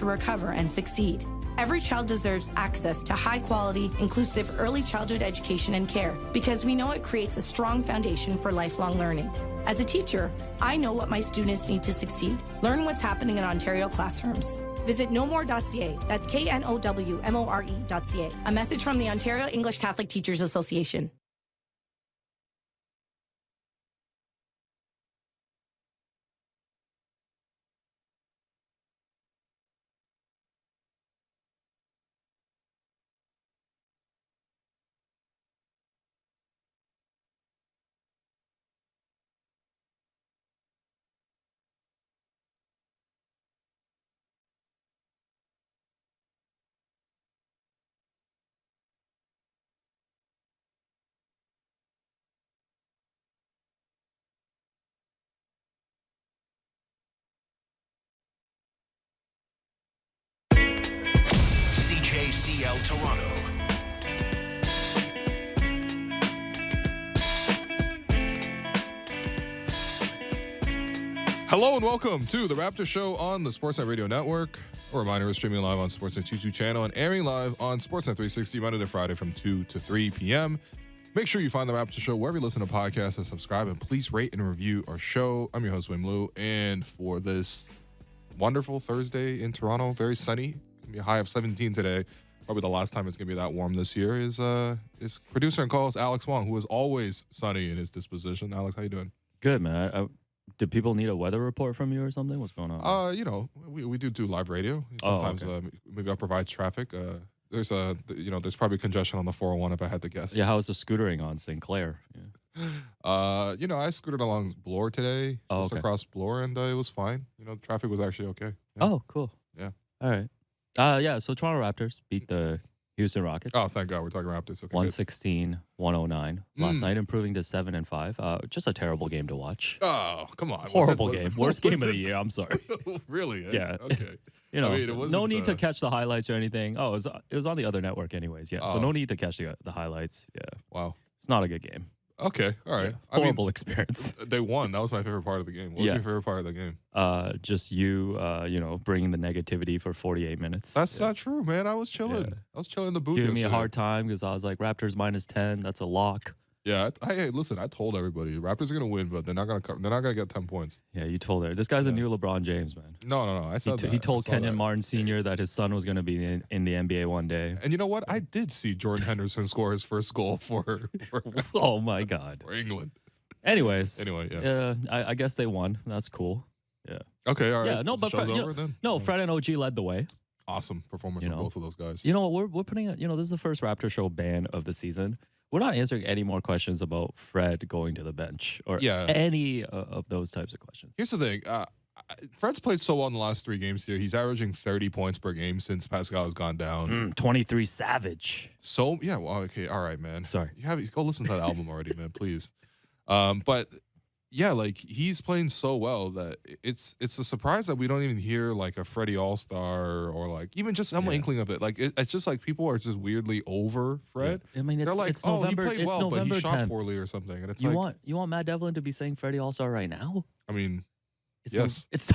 recover and succeed. Every child deserves access to high-quality, inclusive early childhood education and care because we know it creates a strong foundation for lifelong learning. As a teacher, I know what my students need to succeed. Learn what's happening in Ontario classrooms. Visit knowmore.ca. That's knowmore.ca. A message from the Ontario English Catholic Teachers Association. CJCL Toronto. Hello and welcome to the Raptors Show on the Sportsnet Radio Network. A reminder, we're streaming live on Sportsnet 22 channel and airing live on Sportsnet 360 Monday to Friday from 2 to 3 p.m. Make sure you find the Raptors Show wherever you listen to podcasts and subscribe, and please rate and review our show. I'm your host, Wim Liu, and for this wonderful Thursday in Toronto, very sunny, gonna be a high of 17 today. Probably the last time it's gonna be that warm this year is producer and co-host Alex Wong, who is always sunny in his disposition. Alex, how you doing? Good, man. Did people need a weather report from you or something? What's going on? You know, we do live radio. Sometimes maybe I'll provide traffic. There's probably congestion on the 401 if I had to guess. Yeah, how was the scootering on St. Clair? Yeah. I scooted along Bloor today, just across Bloor, and it was fine. You know, traffic was actually okay. Yeah. Oh, cool. Yeah. All right. So Toronto Raptors beat the Houston Rockets. Oh, thank God we're talking Raptors. Okay, 116-109. Last night improving to 7-5. Just a terrible game to watch. Oh, come on. Horrible game. Worst game of the year. I'm sorry. Really? Yeah. Okay. You know, it wasn't, no need to catch the highlights or anything. Oh, it was on the other network anyways. Yeah. So Oh. no need to catch the highlights. Yeah. Wow. It's not a good game. Okay. All right. Yeah. Horrible experience. They won. That was my favorite part of the game. What was your favorite part of the game? Just you, bringing the negativity for 48 minutes. That's not true, man. I was chilling. Yeah. I was chilling in the booth. Giving me a yesterday. hard time because I was like, Raptors -10. That's a lock. Yeah. Hey, listen. I told everybody Raptors are gonna win, but they're not gonna get 10 points. Yeah, you told her. This guy's a new LeBron James, man. No. I said He told Kenyon Martin Sr. that his son was going to be in the NBA one day. And you know what? I did see Jordan Henderson score his first goal for Oh, my God. for England. Anyways. Anyway, yeah. I guess they won. That's cool. Yeah. Okay, all right. Yeah, no, The but show's Fred, over then? Fred and OG led the way. Awesome performance from both of those guys. You know what? We're putting this is the first Raptor Show ban of the season. We're not answering any more questions about Fred going to the bench or any of those types of questions. Here's the thing. Fred's played so well in the last 3 games here. He's averaging 30 points per game since Pascal has gone down. 23 Savage. So, yeah, well, okay, all right, man. Sorry. Go listen to that album already, man, please. But, yeah, like, he's playing so well that it's a surprise that we don't even hear, like, a Freddie All-Star or, like, even just some inkling of it. Like, it's just like people are just weirdly over Fred. Yeah. I mean, they're like, it's November, he played well, but November he shot 10th. poorly or something. And it's You like, want Matt Devlin to be saying Freddie All-Star right now? I mean... It's yes. It's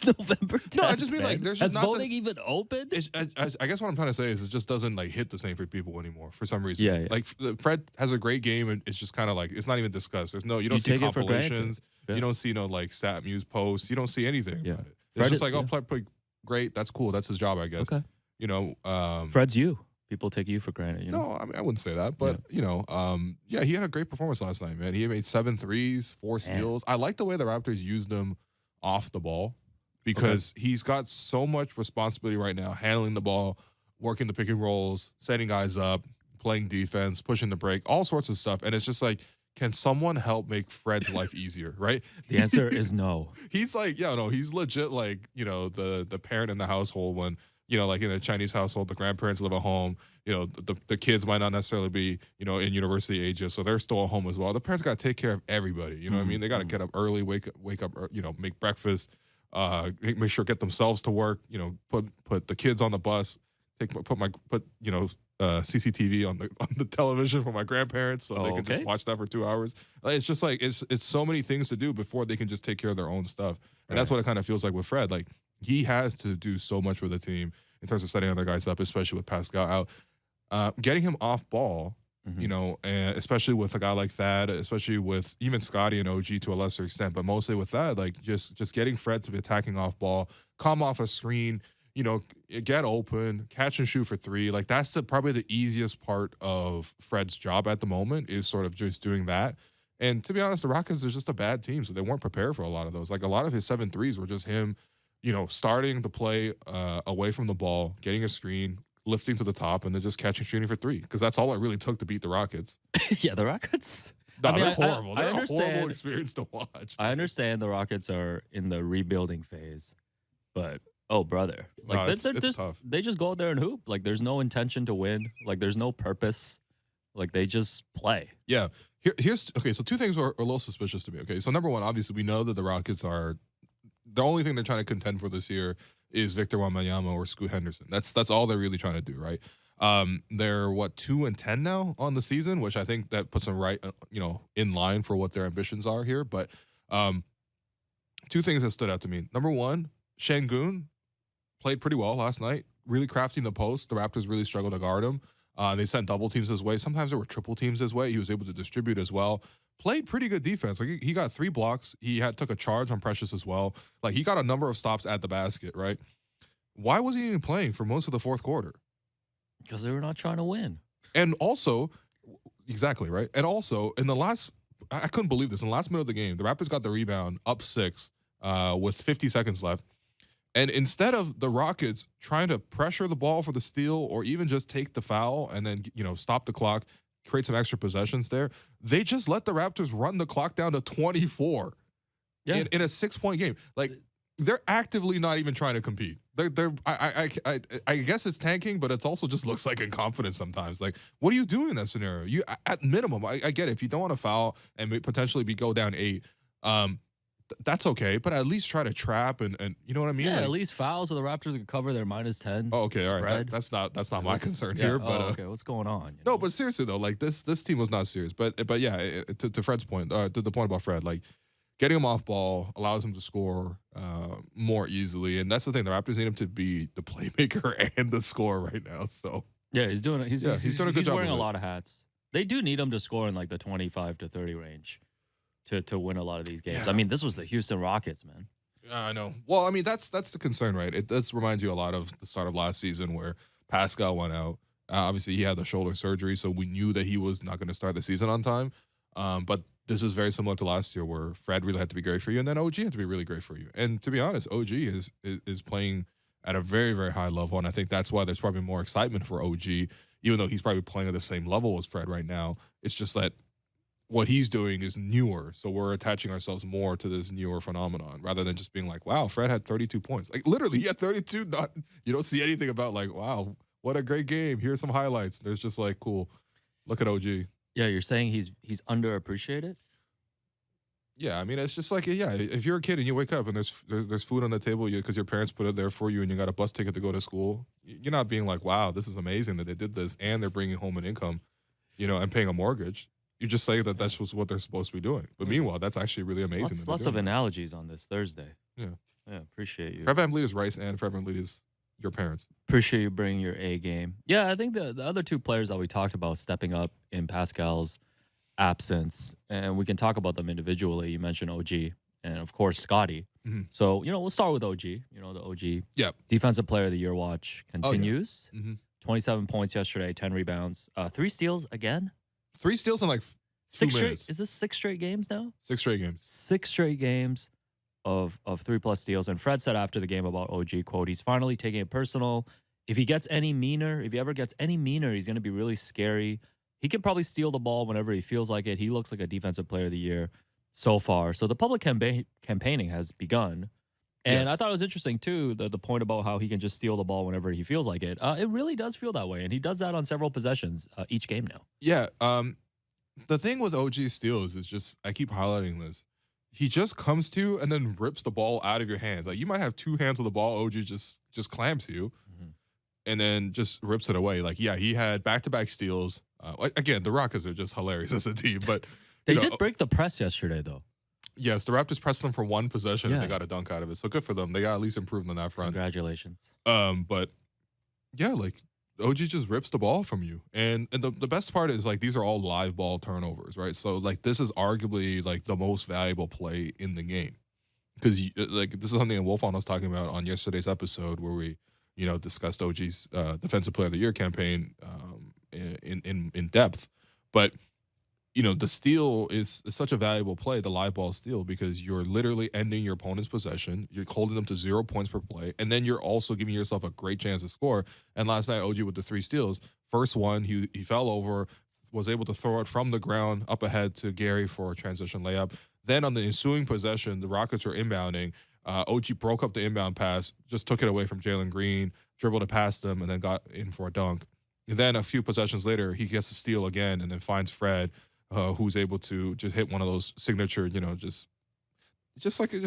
November 10th. No, I just mean, like, there's just Has not voting even opened? I guess what I'm trying to say is it just doesn't, like, hit the same for people anymore for some reason. Yeah. Like, Fred has a great game, and it's just kind of like, it's not even discussed. You don't see take it for granted. compilations. Yeah. You don't see no, like, stat muse posts. You don't see anything Yeah. about it. It's Fred just is- like, play great. That's cool. That's his job, I guess. Okay. You know, Fred's you. People take you for granted. You know? no, I mean, I wouldn't say that, but, he had a great performance last night, man. He made 7 threes, 4 steals. I like the way the Raptors used him off the ball. Because he's got so much responsibility right now, handling the ball, working the pick and rolls, setting guys up, playing defense, pushing the break, all sorts of stuff. And it's just like, can someone help make Fred's life easier, right? The answer is no. He's like, he's legit like, the parent in the household when, like in a Chinese household, the grandparents live at home, the kids might not necessarily be, in university ages, so they're still at home as well. The parents got to take care of everybody, you know what I mean? They got to get up early, wake up, make breakfast, make sure get themselves to work, put the kids on the bus, put CCTV on the television for my grandparents so they can just watch that for 2 hours. It's just like it's so many things to do before they can just take care of their own stuff. And that's what it kind of feels like with Fred. Like he has to do so much for the team in terms of setting other guys up, especially with Pascal out. Getting him off ball, you know, and especially with a guy like Thad, especially with even Scottie and OG to a lesser extent, but mostly with Thad, like just getting Fred to be attacking off ball, come off a screen, you know, get open, catch and shoot for three. Like that's probably the easiest part of Fred's job at the moment is sort of just doing that. And to be honest, the Rockets are just a bad team, so they weren't prepared for a lot of those. Like a lot of his 7 threes were just him, you know, starting to play away from the ball, getting a screen, lifting to the top, and then just catching shooting for three. Because that's all it really took to beat the Rockets. Yeah, the Rockets. No, they're horrible. They're a horrible experience to watch. I understand the Rockets are in the rebuilding phase, but oh brother, like no, it's tough. They just go out there and hoop. Like there's no intention to win. Like there's no purpose. Like they just play. Yeah. Here's okay. So 2 things are a little suspicious to me. Okay. So number one, obviously we know that the Rockets are the only thing they're trying to contend for this year is Victor Wembanyama or Scoot Henderson. That's all they're really trying to do, right? They're 2-10 now on the season, which I think that puts them right, you know, in line for what their ambitions are here. But 2 things that stood out to me. Number one, Şengün played pretty well last night, really crafting the post. The Raptors really struggled to guard him. They sent double teams his way. Sometimes there were triple teams his way. He was able to distribute as well. Played pretty good defense. Like he got 3 blocks. He took a charge on Precious as well. Like he got a number of stops at the basket, right? Why was he even playing for most of the fourth quarter? Because they were not trying to win. And also, exactly, right? And also, in the last, I couldn't believe this. In the last minute of the game, the Raptors got the rebound up 6 with 50 seconds left. And instead of the Rockets trying to pressure the ball for the steal or even just take the foul and then, you know, stop the clock, create some extra possessions there, they just let the Raptors run the clock down to 24 in a 6-point game. Like, they're actively not even trying to compete. I guess it's tanking, but it also just looks like incompetence sometimes. Like, what are you doing in that scenario? You at minimum, I get it. If you don't want to foul and potentially go down 8, that's okay. But at least try to trap and you know what I mean? Yeah, like, at least fouls so the Raptors can cover their -10. Oh, okay, spread. all right. That's not my concern here. But okay, what's going on? No, but seriously though, like this team was not serious. But yeah, to Fred's point, to the point about Fred, like, getting him off ball allows him to score more easily, and that's the thing. The Raptors need him to be the playmaker and the scorer right now. So yeah, he's doing it. He's doing a good job. He's wearing a lot of hats. They do need him to score in like the 25 to 30 range to win a lot of these games. Yeah. I mean, this was the Houston Rockets, man. I know. Well, I mean, that's the concern, right? It does remind you a lot of the start of last season where Pascal went out. Obviously, he had the shoulder surgery, so we knew that he was not going to start the season on time. But this is very similar to last year where Fred really had to be great for you, and then OG had to be really great for you. And to be honest, OG is playing at a very, very high level, and I think that's why there's probably more excitement for OG, even though he's probably playing at the same level as Fred right now. It's just that what he's doing is newer, so we're attaching ourselves more to this newer phenomenon rather than just being like, wow, Fred had 32 points. Like, literally, he had 32. You don't see anything about like, wow, what a great game. Here's some highlights. There's just like, cool, look at OG. Yeah, you're saying he's underappreciated? Yeah, I mean, it's just like, yeah, if you're a kid and you wake up and there's food on the table because your parents put it there for you and you got a bus ticket to go to school, you're not being like, wow, this is amazing that they did this and they're bringing home an income, you know, and paying a mortgage. You just say that that's what they're supposed to be doing. But meanwhile, that's actually really amazing. Lots of analogies on this Thursday. Yeah. Yeah, appreciate you. Fred VanVleet is Rice and Fred VanVleet is your parents. Appreciate you bringing your A game. Yeah, I think the other 2 players that we talked about stepping up in Pascal's absence, and we can talk about them individually. You mentioned OG and, of course, Scottie. Mm-hmm. So, you know, we'll start with OG. You know, the OG Defensive Player of the Year watch continues. Oh, yeah. Mm-hmm. 27 points yesterday, 10 rebounds, 3 steals again. 3 steals in like 2 minutes. Is this 6 straight games now? 6 straight games. 6 straight games of 3+ steals. And Fred said after the game about OG, quote, he's finally taking it personal. If he ever gets any meaner, he's going to be really scary. He can probably steal the ball whenever he feels like it. He looks like a Defensive Player of the Year so far. So the public campaigning has begun. And I thought it was interesting, too, the point about how he can just steal the ball whenever he feels like it. It really does feel that way. And he does that on several possessions each game now. Yeah. The thing with OG steals is just, I keep highlighting this. He just comes to you and then rips the ball out of your hands. Like, you might have 2 hands on the ball. OG just clamps you and then just rips it away. Like, yeah, he had back-to-back steals. Again, the Rockets are just hilarious as a team. But they did break the press yesterday, though. Yes, the Raptors pressed them for one possession and Yeah. they got a dunk out of it. So good for them. They got at least improved on that front. Congratulations. But yeah, like OG just rips the ball from you. And the best part is like these are all live ball turnovers, right? So like this is arguably like the most valuable play in the game. Because like this is something that Wolfon was talking about on yesterday's episode where we, discussed OG's Defensive Player of the Year campaign in depth. But the steal is such a valuable play, the live ball steal, because you're literally ending your opponent's possession. You're holding them to 0 points per play, and then you're also giving yourself a great chance to score. And last night, OG with the 3 steals. First one, he fell over, was able to throw it from the ground up ahead to Gary for a transition layup. Then on the ensuing possession, the Rockets are inbounding. OG broke up the inbound pass, just took it away from Jalen Green, dribbled it past him, and then got in for a dunk. And then a few possessions later, he gets a steal again and then finds Fred, who's able to just hit one of those signature, just like a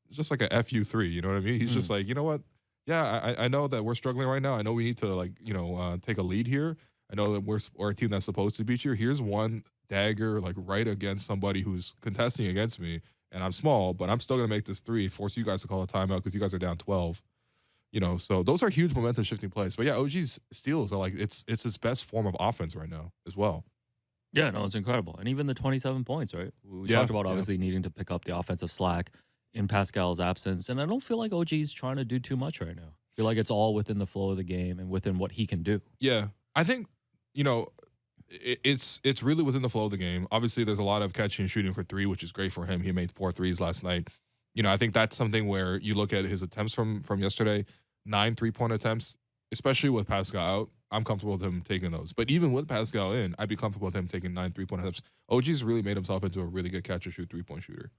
FU3. You know what I mean? He's just like, you know what? Yeah, I know that we're struggling right now. I know we need to take a lead here. I know that we're a team that's supposed to beat you. Here's one dagger like right against somebody who's contesting against me, and I'm small, but I'm still gonna make this 3, force you guys to call a timeout because you guys are down 12. So those are huge momentum shifting plays. But yeah, OG's steals are like it's his best form of offense right now as well. Yeah, no, it's incredible. And even the 27 points, right? We talked about obviously needing to pick up the offensive slack in Pascal's absence. And I don't feel like OG's trying to do too much right now. I feel like it's all within the flow of the game and within what he can do. Yeah. I think, it's really within the flow of the game. Obviously, there's a lot of catching and shooting for 3, which is great for him. He made 4 threes last night. I think that's something where you look at his attempts from yesterday, 9 3-point attempts, especially with Pascal out. I'm comfortable with him taking those. But even with Pascal in, I'd be comfortable with him taking 9 3-point attempts. OG's really made himself into a really good catch and shoot 3-point shooter.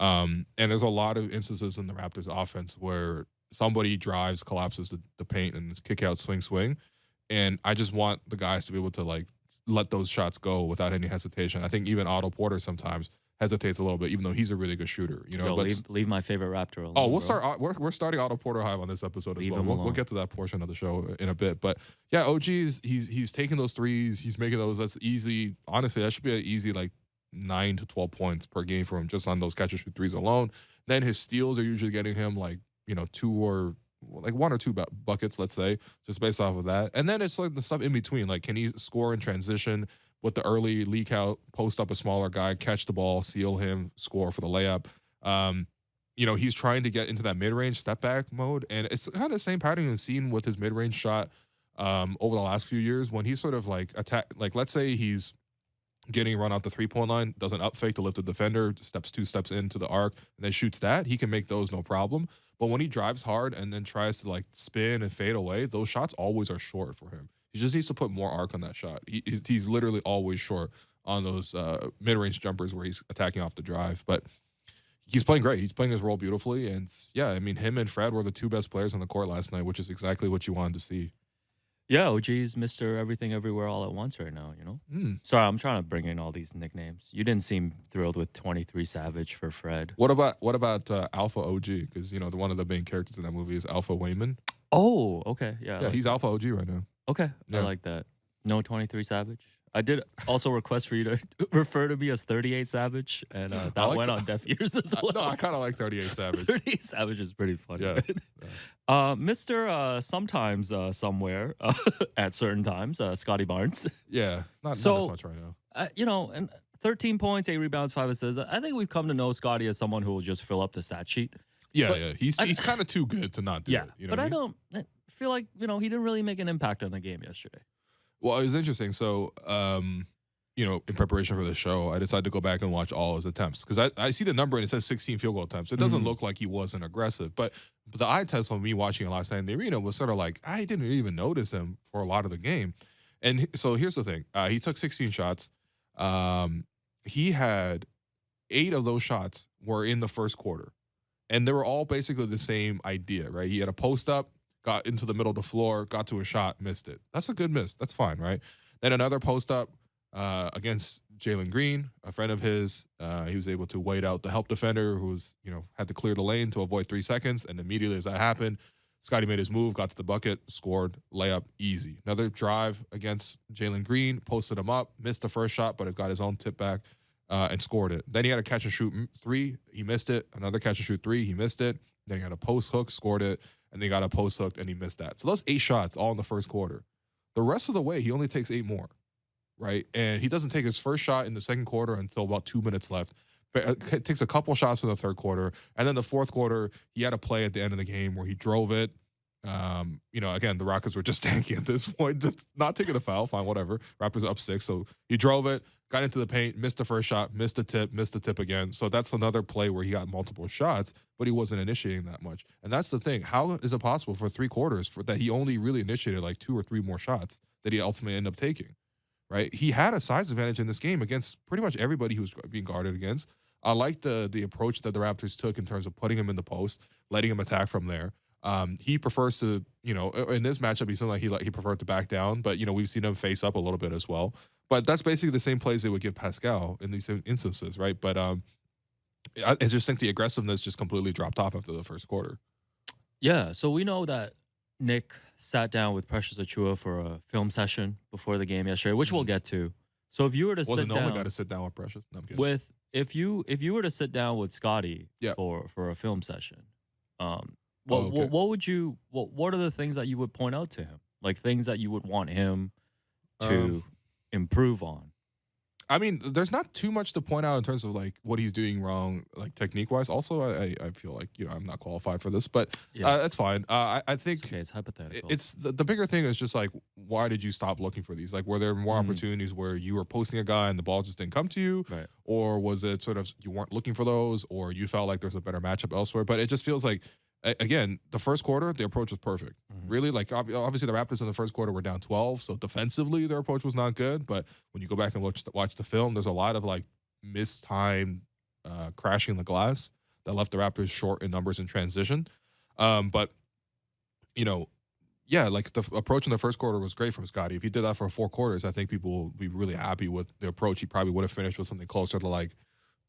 And there's a lot of instances in the Raptors offense where somebody drives, collapses the paint, and kick out, swing. And I just want the guys to be able to like let those shots go without any hesitation. I think even Otto Porter sometimes hesitates a little bit, even though he's a really good shooter. Leave my favorite Raptor alone. Oh, we'll start. We're starting Otto Porter Hive on this episode as well. We'll get to that portion of the show in a bit. But yeah, OG's he's taking those threes. He's making those. That's easy. Honestly, that should be an easy like 9 to 12 points per game for him just on those catch and shoot threes alone. Then his steals are usually getting him like 2 or like 1 or 2 buckets, let's say, just based off of that. And then it's like the stuff in between. Like, can he score in transition with the early leak out, post up a smaller guy, catch the ball, seal him, score for the layup? He's trying to get into that mid-range step back mode. And it's kind of the same pattern you've seen with his mid-range shot over the last few years when he's sort of like attack. Like, let's say he's getting run out the 3-point line, does an up fake to lift the defender, steps 2 steps into the arc, and then shoots that. He can make those no problem. But when he drives hard and then tries to like spin and fade away, those shots always are short for him. He just needs to put more arc on that shot. He's literally always short on those mid-range jumpers where he's attacking off the drive. But he's playing great. He's playing his role beautifully. And yeah, I mean, him and Fred were the 2 best players on the court last night, which is exactly what you wanted to see. Yeah, OG's Mr. Everything Everywhere All at Once right now, Sorry, I'm trying to bring in all these nicknames. You didn't seem thrilled with 23 Savage for Fred. What about Alpha OG? Because, one of the main characters in that movie is Alpha Wayman. Oh, okay. Yeah, Yeah, he's Alpha OG right now. Okay, Yeah. I like that. No 23 Savage. I did also request for you to refer to me as 38 Savage, and that like went on deaf ears as well. No, I kind of like 38 Savage. 38 Savage is pretty funny. Yeah. Mr. Sometimes Somewhere at certain times, Scottie Barnes. Yeah, not as much right now. And 13 points, 8 rebounds, 5 assists. I think we've come to know Scottie as someone who will just fill up the stat sheet. Yeah. He's kind of too good to not do it. But I don't feel like, he didn't really make an impact on the game yesterday. Well, it was interesting. So, in preparation for the show, I decided to go back and watch all his attempts because I see the number and it says 16 field goal attempts. It doesn't look like he wasn't aggressive, but the eye test on me watching it last night in the arena was sort of like I didn't even notice him for a lot of the game. And so here's the thing: he took 16 shots. He had 8 of those shots were in the first quarter, and they were all basically the same idea, right? He had a post up, got into the middle of the floor, got to a shot, missed it. That's a good miss. That's fine, right? Then another post up against Jalen Green, a friend of his. He was able to wait out the help defender who was, had to clear the lane to avoid 3 seconds. And immediately as that happened, Scottie made his move, got to the bucket, scored, layup, easy. Another drive against Jalen Green, posted him up, missed the first shot, but it got his own tip back. and scored it. Then he had a catch and shoot three. He missed it. Another catch and shoot three. He missed it. Then he had a post hook, scored it. And they got a post hook, and he missed that. So those 8 shots all in the first quarter. The rest of the way, he only takes 8 more, right? And he doesn't take his first shot in the second quarter until about 2 minutes left. It takes a couple shots in the third quarter. And then the fourth quarter, he had a play at the end of the game where he drove it. Again, the Rockets were just tanking at this point, just not taking a foul, fine, whatever. Raptors up 6, so he drove it, got into the paint, missed the first shot, missed the tip again. So that's another play where he got multiple shots, but he wasn't initiating that much. And that's the thing. How is it possible for 3 quarters that he only really initiated like 2 or 3 more shots that he ultimately ended up taking, right? He had a size advantage in this game against pretty much everybody he was being guarded against. I like the approach that the Raptors took in terms of putting him in the post, letting him attack from there. He prefers to, in this matchup, he seemed like he preferred to back down, but, we've seen him face up a little bit as well. But that's basically the same plays they would give Pascal in these instances, right? But I just think the aggressiveness just completely dropped off after the first quarter. Yeah, so we know that Nick sat down with Precious Achiuwa for a film session before the game yesterday, which we'll get to. So if you were to Wasn't no one got to sit down with Precious? No, I'm kidding. If you were to sit down with Scottie for a film session, what are the things that you would point out to him? Like things that you would want him to improve on? I mean, there's not too much to point out in terms of like what he's doing wrong, like technique wise. Also, I feel like I'm not qualified for this, but that's fine. I think it's hypothetical. It's the bigger thing is just like, why did you stop looking for these? Like, were there more opportunities where you were posting a guy and the ball just didn't come to you, right? Or was it sort of you weren't looking for those, or you felt like there's a better matchup elsewhere? But it just feels like, again, the first quarter, the approach was perfect. Really, like obviously the Raptors in the first quarter were down 12, so defensively their approach was not good. But when you go back and watch the film, there's a lot of like mistimed crashing the glass that left the Raptors short in numbers in transition. But like the approach in the first quarter was great from Scottie. If he did that for 4 quarters, I think people will be really happy with the approach. He probably would have finished with something closer to like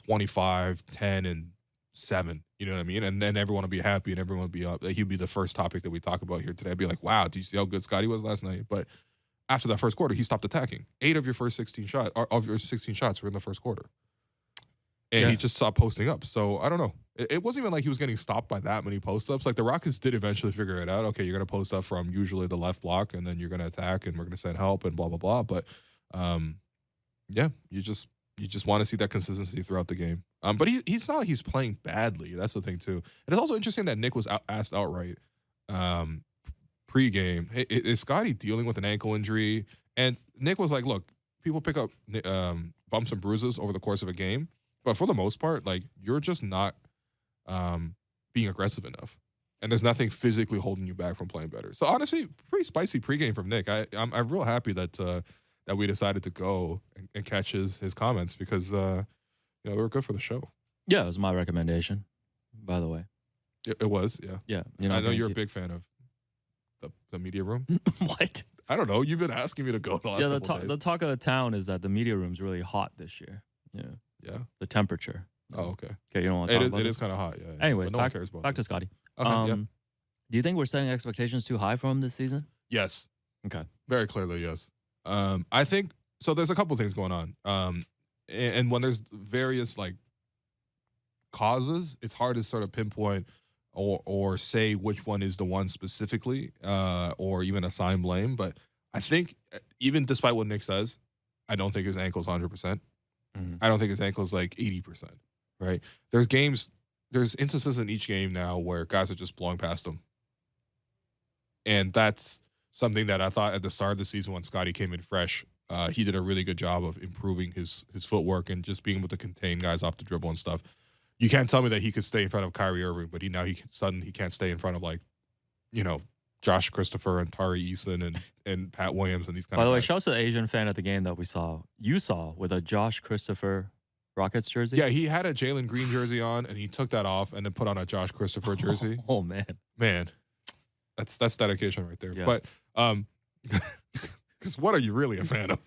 25, 10, and 7, you know what I mean? And then everyone will be happy, and everyone will be up. He'd be the first topic that we talk about here today. I'd be like, wow, do you see how good Scottie was last night? But after that first quarter, he stopped attacking. 8 of your first 16 shots, were in the first quarter. And he just stopped posting up. So I don't know. It wasn't even like he was getting stopped by that many post ups. Like the Rockets did eventually figure it out. Okay, you're going to post up from usually the left block, and then you're going to attack, and we're going to send help, and blah, blah, blah. But you just want to see that consistency throughout the game. But he's not like he's playing badly. That's the thing, too. And it's also interesting that Nick was asked outright pregame, hey, is Scottie dealing with an ankle injury? And Nick was like, look, people pick up bumps and bruises over the course of a game. But for the most part, like, you're just not being aggressive enough. And there's nothing physically holding you back from playing better. So, honestly, pretty spicy pregame from Nick. I'm real happy that we decided to go and catch his comments because they were good for the show. Yeah, it was my recommendation, by the way. It was, yeah. Yeah. I know you're a big fan of the media room. What? I don't know. You've been asking me to go the last couple days. The talk of the town is that the media room's really hot this year. Yeah. The temperature. Oh, okay. Okay, you don't want to talk about it is kind of hot, yeah. Anyways, no one cares about back to Scottie. Okay, Do you think we're setting expectations too high for him this season? Yes. Okay. Very clearly, yes. I think so. There's a couple things going on, and when there's various like causes, it's hard to sort of pinpoint or say which one is the one specifically, or even assign blame. But I think even despite what Nick says, I don't think his ankle's 100%. I don't think his ankle's like 80%. Right? There's instances in each game now where guys are just blowing past him, and that's something that I thought at the start of the season when Scottie came in fresh, he did a really good job of improving his footwork and just being able to contain guys off the dribble and stuff. You can't tell me that he could stay in front of Kyrie Irving, but he can't stay in front of like, Josh Christopher and Tari Eason and Pat Williams and these kind of guys. By the way, shouts to the Asian fan at the game that you saw with a Josh Christopher Rockets jersey. Yeah, he had a Jalen Green jersey on, and he took that off and then put on a Josh Christopher jersey. Oh man. That's dedication right there. Yeah. But because what are you really a fan of?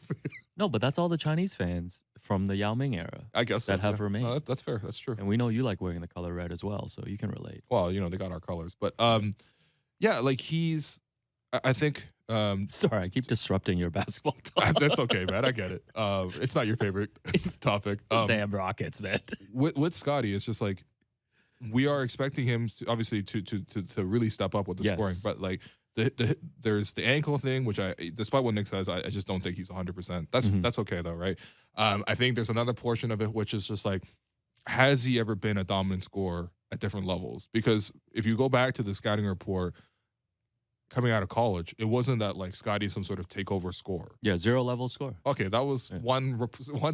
No, but that's all the Chinese fans from the Yao Ming era. I guess that have remained. No, that's fair. That's true. And we know you like wearing the color red as well, so you can relate. Well, they got our colors, but like I think Sorry, I keep disrupting your basketball talk. That's okay, man. I get it. It's not your favorite topic. Damn Rockets, man. With Scottie, it's just like we are expecting him to, obviously to really step up with the scoring, but like there's the ankle thing, which despite what Nick says, I just don't think he's 100%. That's okay though, right? I think there's another portion of it which is just like, has he ever been a dominant scorer at different levels? Because if you go back to the scouting report coming out of college, it wasn't that like Scottie's some sort of takeover scorer. Yeah, 0-level score. Okay, that was one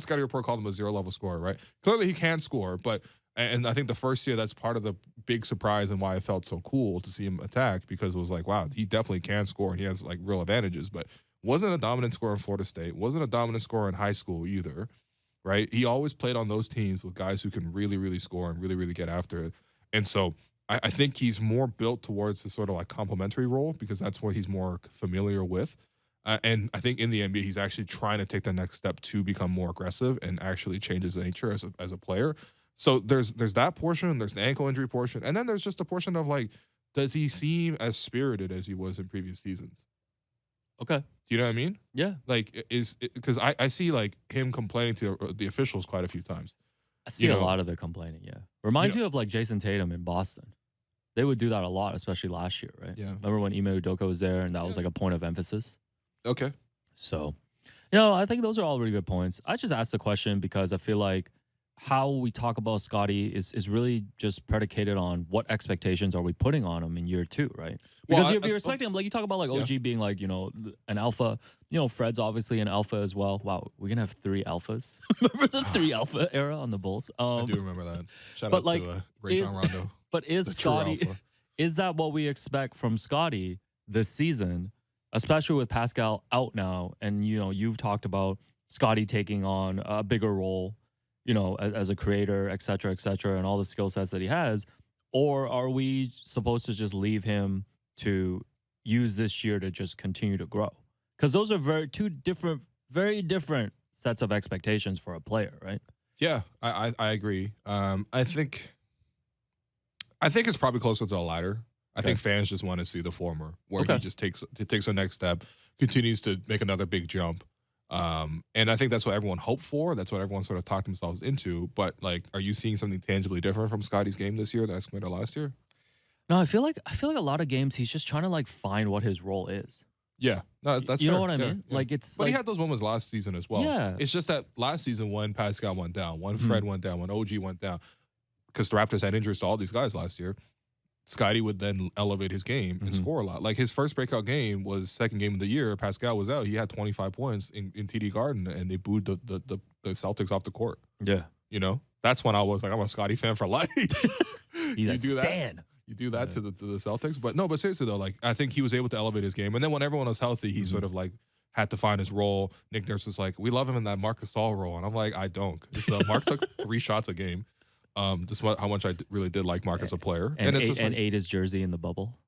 scouting report called him a 0-level scorer, right? Clearly he can score, but and I think the first year that's part of the big surprise and why it felt so cool to see him attack, because it was like, wow, he definitely can score and he has like real advantages, but wasn't a dominant scorer in Florida State, wasn't a dominant scorer in high school either, right? He always played on those teams with guys who can really, really score and really, really get after it. And so I think he's more built towards the sort of like complementary role because that's what he's more familiar with. And I think in the NBA, he's actually trying to take the next step to become more aggressive and actually change his nature as a player. So there's that portion, there's the ankle injury portion, and then there's just a portion of like, does he seem as spirited as he was in previous seasons? Okay. Do you know what I mean? Yeah. Like, because I see like him complaining to the officials quite a few times. I see a lot of the complaining, yeah. Reminds me of like Jason Tatum in Boston. They would do that a lot, especially last year, right? Yeah. Remember when Ime Udoka was there and that was like a point of emphasis? Okay. So, I think those are all really good points. I just asked the question because I feel like how we talk about Scottie is really just predicated on what expectations are we putting on him in year 2, right? Because if you're expecting him, like you talk about like OG being like, an alpha, Fred's obviously an alpha as well. Wow, we're going to have 3 alphas. Remember the 3 alpha era on the Bulls? I do remember that. Shout out to Rajon Rondo. But is Scottie, is that what we expect from Scottie this season, especially with Pascal out now? And, you've talked about Scottie taking on a bigger role, as a creator, et cetera, and all the skill sets that he has? Or are we supposed to just leave him to use this year to just continue to grow? Because those are very different sets of expectations for a player, right? Yeah, I agree. I think it's probably closer to the latter. I think fans just want to see the former, where he just takes the next step, continues to make another big jump. And I think that's what everyone hoped for. That's what everyone sort of talked themselves into. But like, are you seeing something tangibly different from Scottie's game this year that's compared to last year? No, I feel like a lot of games he's just trying to like find what his role is. Yeah, no, that's you fair. know what I mean. Yeah. Like it's. But like, he had those moments last season as well. Yeah, it's just that last season when Pascal went down, when Fred went down, when OG went down, because the Raptors had injuries to all these guys last year. Scottie would then elevate his game and score a lot. Like his first breakout game was second game of the year. Pascal was out. He had 25 points in TD Garden, and they booed the Celtics off the court. Yeah, that's when I was like, I'm a Scottie fan for life. You do that. You do that to the Celtics, but seriously though, like I think he was able to elevate his game, and then when everyone was healthy, he sort of like had to find his role. Nick Nurse was like, we love him in that Marc Gasol role, and I'm like, I don't. Mark took 3 shots a game. Despite how much I really did like Mark as a player, and ate his jersey in the bubble.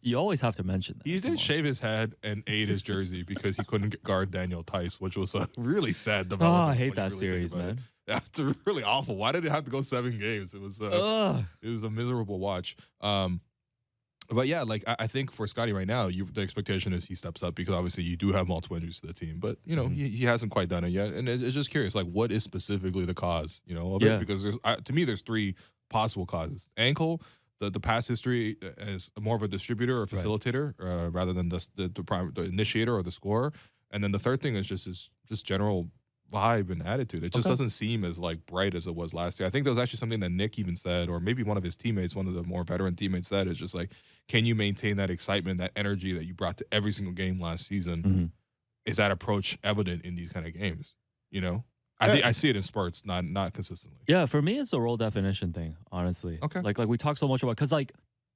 You always have to mention that. He did shave his head and ate his jersey because he couldn't guard Daniel Tice, which was a really sad development. Oh, I hate that series, man. Yeah, it's really awful. Why did it have to go 7 games? It was a miserable watch. But yeah, like I think for Scottie right now, the expectation is he steps up because obviously you do have multiple injuries to the team, but he hasn't quite done it yet, and it's just curious, like what is specifically the cause, of it? Because to me there's 3 possible causes: ankle, the past history as more of a distributor or facilitator rather than the initiator or the scorer, and then the third thing is just general vibe and attitude. It just doesn't seem as like bright as it was last year. I think there was actually something that Nick even said, or maybe one of his teammates, one of the more veteran teammates said, is just like, can you maintain that excitement, that energy that you brought to every single game last season? Is that approach evident in these kind of games? I see it in spurts, not consistently. Yeah, for me, it's a role definition thing, honestly. Okay. Like we talk so much about, because like,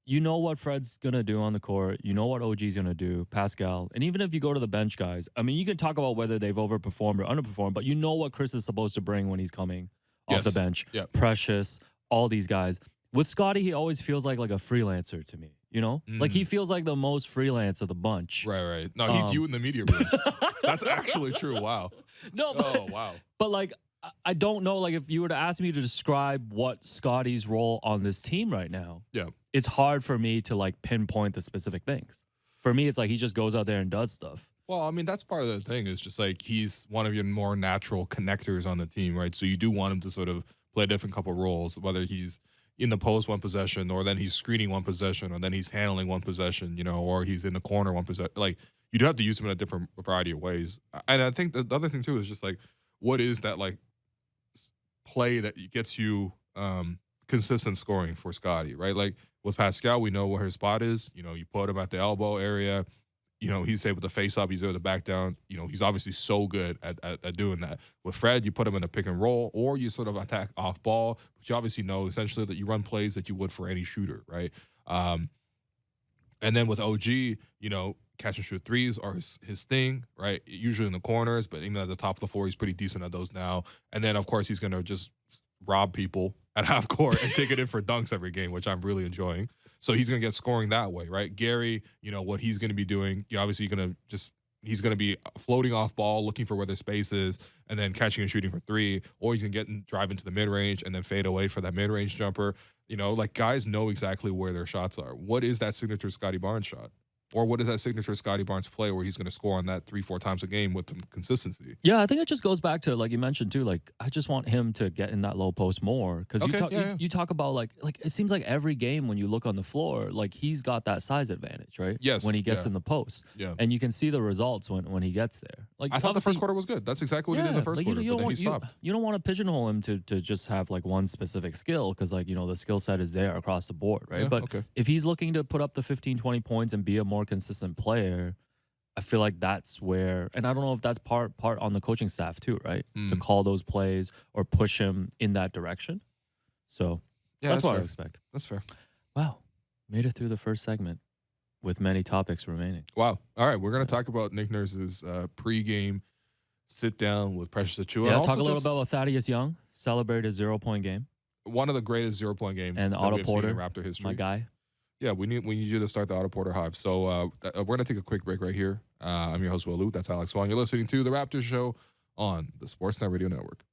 what Fred's going to do on the court. What OG's going to do, Pascal. And even if you go to the bench guys, I mean, you can talk about whether they've overperformed or underperformed, but what Chris is supposed to bring when he's coming off the bench. Yep. Precious, all these guys. With Scottie, he always feels like a freelancer to me, Like he feels like the most freelance of the bunch. Right. No, he's you in the media room. That's actually true. Wow. No, but, wow. But like, I don't know, like if you were to ask me to describe what Scottie's role on this team right now, it's hard for me to like pinpoint the specific things. For me, it's like he just goes out there and does stuff. Well, I mean, that's part of the thing. Is just like he's one of your more natural connectors on the team, right? So you do want him to sort of play a different couple roles, whether he's in the post one possession, or then he's screening one possession, or then he's handling one possession, or he's in the corner one possession. Like you do have to use him in a different variety of ways. And I think the other thing too is just like, what is that like play that gets you consistent scoring for Scottie, right? Like with Pascal, we know where his spot is. You put him at the elbow area. He's able to face up. He's able to back down. He's obviously so good at doing that. With Fred, you put him in a pick and roll, or you sort of attack off ball, but you obviously know essentially that you run plays that you would for any shooter, right? And then with OG, catch and shoot threes are his thing, right? Usually in the corners, but even at the top of the floor, he's pretty decent at those now. And then, of course, he's going to just rob people at half court and take it in for dunks every game, which I'm really enjoying. So he's going to get scoring that way, right? Gary, what he's going to be doing, obviously he's going to be floating off ball, looking for where the space is, and then catching and shooting for three, or he's going to drive into the mid-range and then fade away for that mid-range jumper. Like guys know exactly where their shots are. What is that signature Scottie Barnes shot? Or what is that signature Scottie Barnes play where he's going to score on that 3-4 times a game with some consistency? Yeah, I think it just goes back to, like you mentioned too, like I just want him to get in that low post more. Because you talk about like it seems like every game when you look on the floor, like he's got that size advantage, right? Yes. When he gets in the post. Yeah. And you can see the results when he gets there. Like I thought the first quarter was good. That's exactly what he did in the first quarter, but then he stopped. You don't want to pigeonhole him to just have like one specific skill, because like, the skill set is there across the board, right? Yeah, but okay. if he's looking to put up the 15, 20 points and be a more consistent player, I feel like that's where, and I don't know if that's part on the coaching staff too, right? To call those plays or push him in that direction. So that's what I expect. That's fair. Wow. Made it through the first segment with many topics remaining. Wow. All right. We're going to talk about Nick Nurse's pregame sit down with Precious Achiuwa. Yeah, talk a little bit about Thaddeus Young, celebrate a 0-point game. One of the greatest 0-point games and that Otto we've Porter, seen in Raptor history. My guy. Yeah, we need you to start the Otto Porter Hive. So we're going to take a quick break right here. I'm your host, Will Luke. That's Alex Wong. You're listening to The Raptors Show on the Sportsnet Radio Network.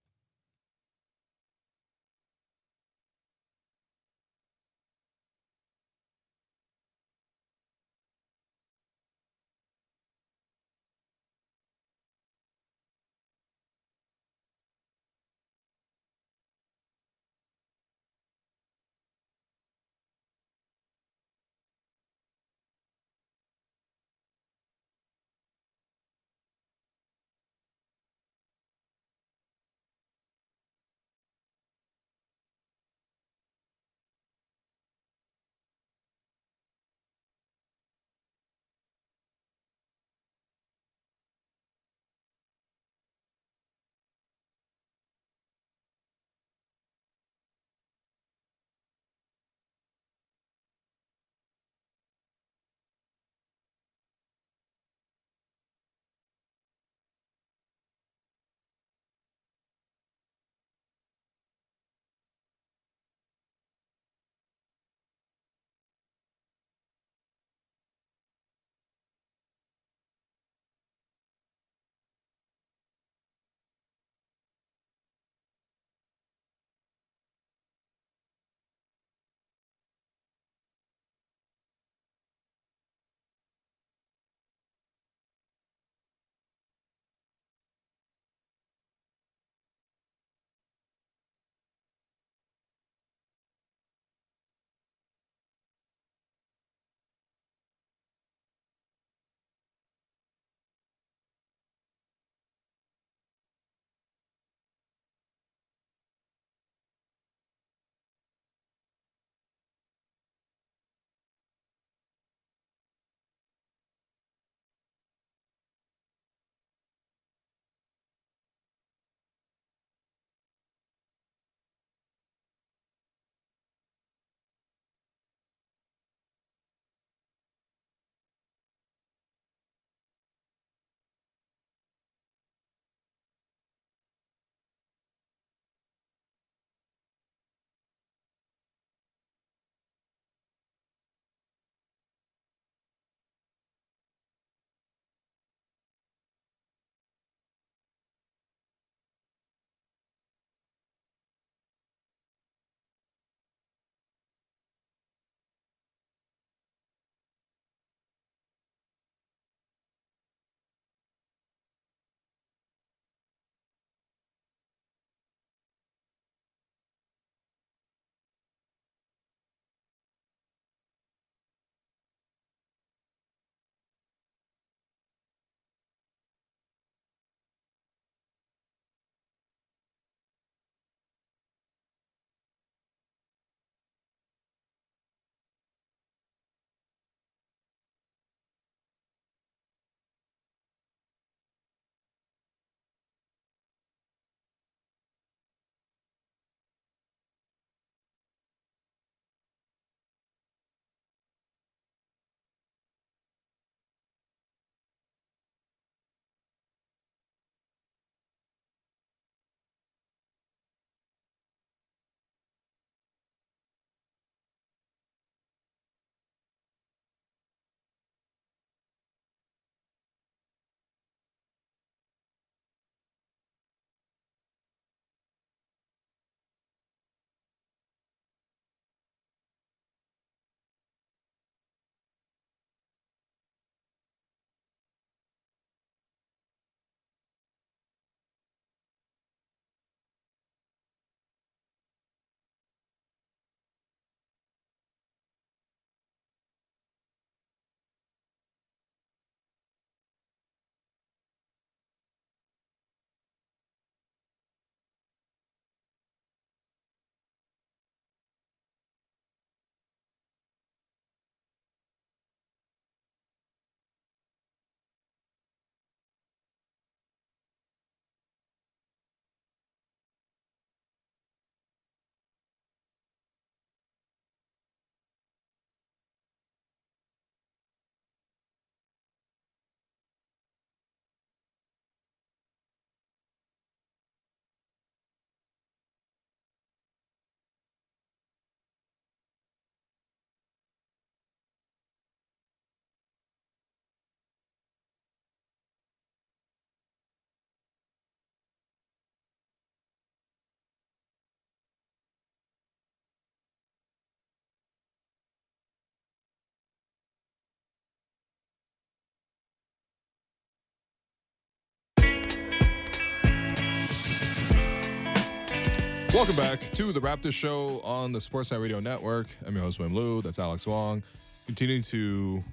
Welcome back to the Raptors Show on the Sportsnet Radio Network. I'm your host, Wim Liu. That's Alex Wong. Continuing to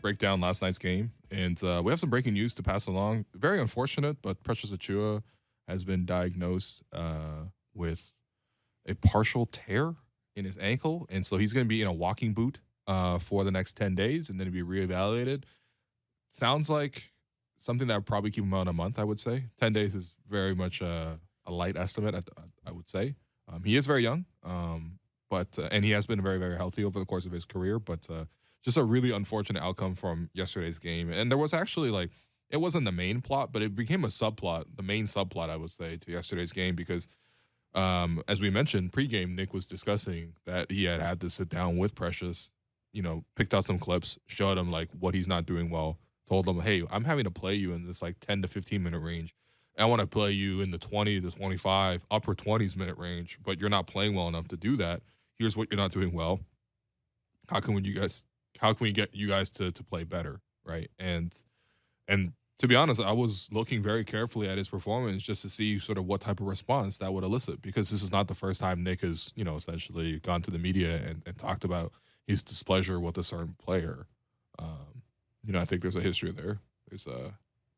break down last night's game. And we have some breaking news to pass along. Very unfortunate, but Precious Achiuwa has been diagnosed with a partial tear in his ankle. And so he's going to be in a walking boot for the next 10 days and then be reevaluated. Sounds like something that would probably keep him out a month, I would say. 10 days is very much a light estimate, I would say. He is very young, but and he has been very, very healthy over the course of his career, but just a really unfortunate outcome from yesterday's game. And there was actually, like, it wasn't the main plot, but it became a subplot, the main subplot, I would say, to yesterday's game because, as we mentioned, pregame, Nick was discussing that he had to sit down with Precious, picked out some clips, showed him, like, what he's not doing well, told him, hey, I'm having to play you in this, like, 10 to 15-minute range. I want to play you in the 20 to 25, upper 20s minute range, but you're not playing well enough to do that. Here's what you're not doing well. How can we get you guys to play better, right? And to be honest, I was looking very carefully at his performance just to see sort of what type of response that would elicit, because this is not the first time Nick has, essentially gone to the media and talked about his displeasure with a certain player. I think there's a history there. There's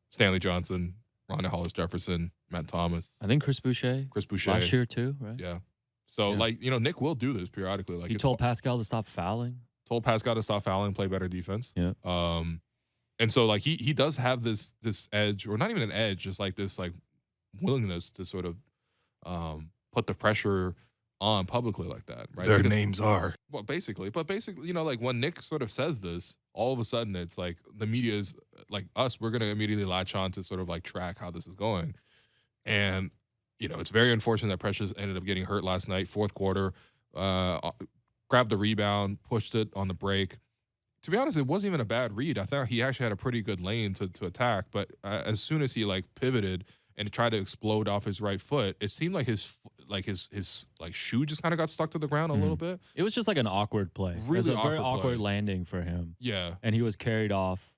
Stanley Johnson, Ronda Hollis Jefferson, Matt Thomas. I think Chris Boucher. Last year too, right? Yeah. So, Nick will do this periodically. Like, he told Pascal to stop fouling. Told Pascal to stop fouling, play better defense. Yeah. And so, like, he does have this edge, or not even an edge, just like this, like, willingness to sort of put the pressure on publicly like that, right? Their names are. Well, basically, like, when Nick sort of says this, all of a sudden it's like the media is like us, we're going to immediately latch on to sort of like track how this is going. And, it's very unfortunate that Precious ended up getting hurt last night, fourth quarter, grabbed the rebound, pushed it on the break. To be honest, it wasn't even a bad read. I thought he actually had a pretty good lane to attack, but as soon as he like pivoted and tried to explode off his right foot, it seemed like his shoe just kind of got stuck to the ground a little bit. It was just like an awkward play. Really it was a very awkward awkward play. landing for him. Yeah. And he was carried off.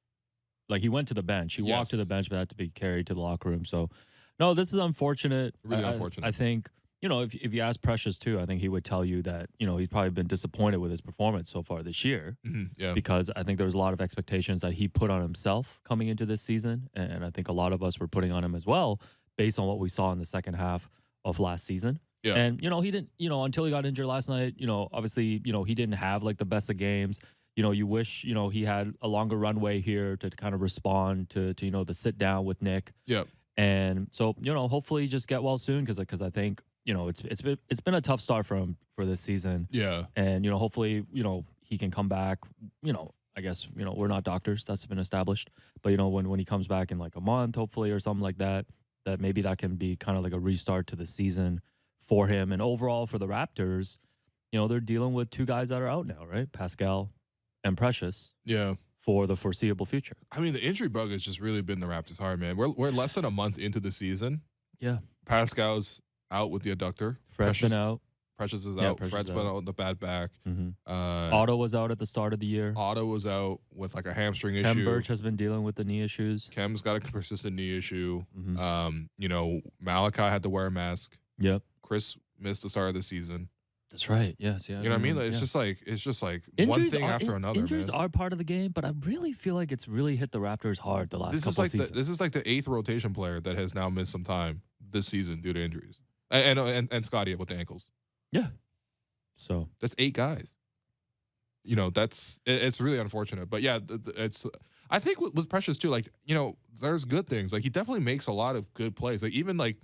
Like, he went to the bench. He walked to Yes. the bench, but had to be carried to the locker room. So, no, this is unfortunate. Really unfortunate. I think, if you ask Precious too, I think he would tell you that, he's probably been disappointed with his performance so far this year. Yeah. Because I think there was a lot of expectations that he put on himself coming into this season. And I think a lot of us were putting on him as well, based on what we saw in the second half of last season. Yeah. And, he didn't, until he got injured last night, obviously, he didn't have like the best of games. You wish, he had a longer runway here to kind of respond to the sit down with Nick. Yeah. And so, hopefully just get well soon because I think, it's been a tough start for him for this season. Yeah. And, hopefully, he can come back, I guess, we're not doctors, that's been established. But, when he comes back in like a month, hopefully, or something like that, that maybe that can be kind of like a restart to the season for him. And overall for the Raptors, they're dealing with two guys that are out now, right? Pascal and Precious. Yeah. For the foreseeable future. I mean, the injury bug has just really been the Raptors hard, man. We're less than a month into the season. Yeah. Pascal's out with the adductor. Fred's been out. Precious is Yeah, out. Precious Fred's is been out. out with the bad back. Otto was out at the start of the year. Otto was out with like a hamstring Kem issue. Birch has been dealing with the knee issues. Kem's got a persistent knee issue. Malachi had to wear a mask. Yep. Chris missed the start of the season. That's right. Yes. Yeah. You know what I mean? Like, it's just like one thing after another. Injuries man. are part of the game, but I really feel like it's really hit the Raptors hard the last couple seasons. This is like the 8th rotation player that has now missed some time this season due to injuries, and Scottie with the ankles. Yeah. So that's 8 guys. It's really unfortunate, but yeah, it's. I think with Precious too, like there's good things. Like he definitely makes a lot of good plays. Like even like.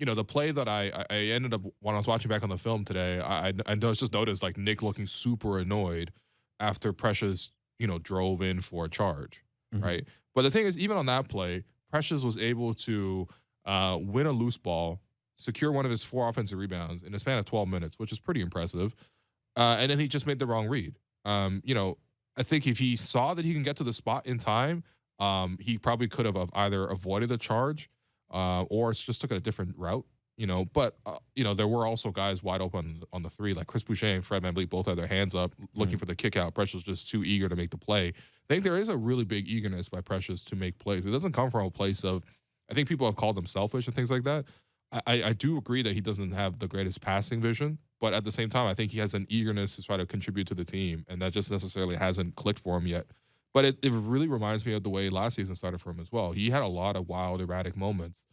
The play that I ended up when I was watching back on the film today, I just noticed like Nick looking super annoyed after Precious, drove in for a charge, right? But the thing is, even on that play, Precious was able to win a loose ball, secure one of his 4 offensive rebounds in a span of 12 minutes, which is pretty impressive. And then he just made the wrong read. I think if he saw that he can get to the spot in time, he probably could have either avoided the charge or just took a different route, But, there were also guys wide open on the 3, like Chris Boucher and Fred VanVleet both had their hands up looking for the kick out. Precious was just too eager to make the play. I think there is a really big eagerness by Precious to make plays. It doesn't come from a place of, I think people have called him selfish and things like that. I do agree that he doesn't have the greatest passing vision, but at the same time, I think he has an eagerness to try to contribute to the team, and that just necessarily hasn't clicked for him yet. But it really reminds me of the way last season started for him as well. He had a lot of wild, erratic moments.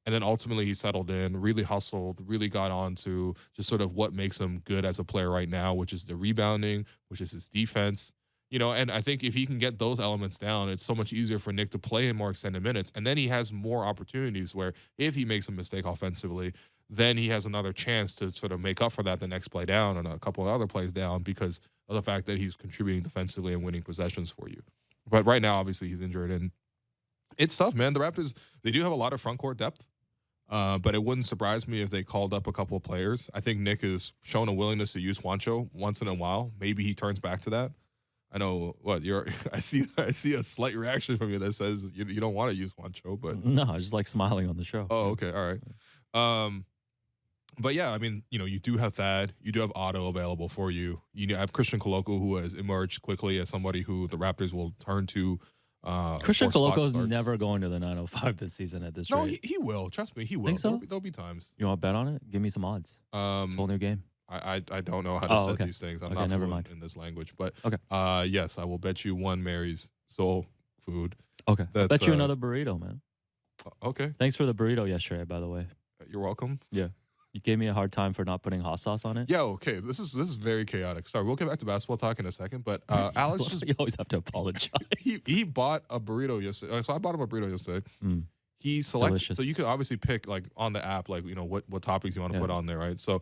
And then ultimately he settled in, really hustled, really got on to just sort of what makes him good as a player right now, which is the rebounding, which is his defense. And I think if he can get those elements down, it's so much easier for Nick to play in more extended minutes. And then he has more opportunities where if he makes a mistake offensively, then he has another chance to sort of make up for that the next play down and a couple of other plays down because of the fact that he's contributing defensively and winning possessions for you. But right now, obviously, he's injured. And it's tough, man. The Raptors, they do have a lot of front court depth. But it wouldn't surprise me if they called up a couple of players. I think Nick has shown a willingness to use Juancho once in a while. Maybe he turns back to that. I know what you're. I see a slight reaction from you that says you don't want to use Juancho, but No, I just like smiling on the show. oh, okay, all right. But yeah, I mean, you do have Thad, you do have Otto available for you. You have Christian Koloko, who has emerged quickly as somebody who the Raptors will turn to. Christian Coloco's never going to the 905 this season at this No, rate. he will. Trust me, he will. Think so? There'll be times. You want to bet on it? Give me some odds. It's a whole new game. I don't know how to set okay. these things. I'm Okay, not never fluent mind. in this language, but Okay. yes, I will bet you one Mary's soul food. Okay. That's, Bet you another burrito, man. Okay, Thanks for the burrito yesterday, by the way. you're welcome. Yeah. You gave me a hard time for not putting hot sauce on it. Yeah, okay. This is very chaotic. Sorry, we'll get back to basketball talk in a second. But Alex just You always have to apologize. he bought a burrito yesterday. So I bought him a burrito yesterday. He selected. Delicious. So you can obviously pick like on the app, like what toppings you want to Yeah. put on there, right? So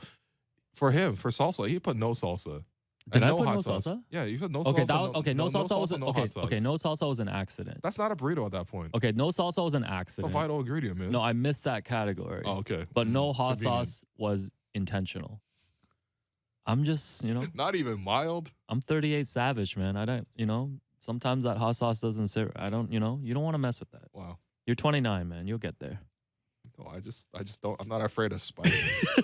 for him, for salsa, he put no salsa. Did and I no put hot no sauce. salsa? Yeah, you put no Okay, salsa. no salsa was no okay. hot sauce. Okay, no salsa was an accident. That's not a burrito at that point. Okay, no salsa was an It's a accident. vital ingredient, man. No, I missed that category. Oh, okay. But no hot Convenient. sauce was intentional. I'm just, Not even mild. I'm 38 Savage, man. I don't, sometimes that hot sauce doesn't sit. I don't, you don't want to mess with that. Wow. You're 29, man. You'll get there. No, I just don't. I'm not afraid of spice.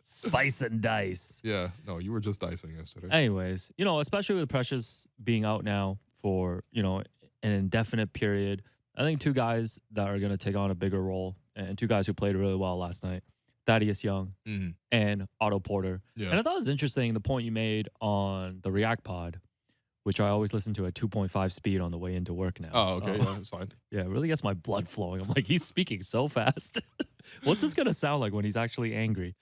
Spice and dice. Yeah. No, you were just dicing yesterday. Anyways, especially with Precious being out now for, an indefinite period, I think two guys that are going to take on a bigger role and two guys who played really well last night, Thaddeus Young and Otto Porter. Yeah. And I thought it was interesting the point you made on the React pod, which I always listen to at 2.5 speed on the way into work now. Oh, okay. Yeah, that's fine. Yeah, it really gets my blood flowing. I'm like, he's speaking so fast. What's this going to sound like when he's actually angry?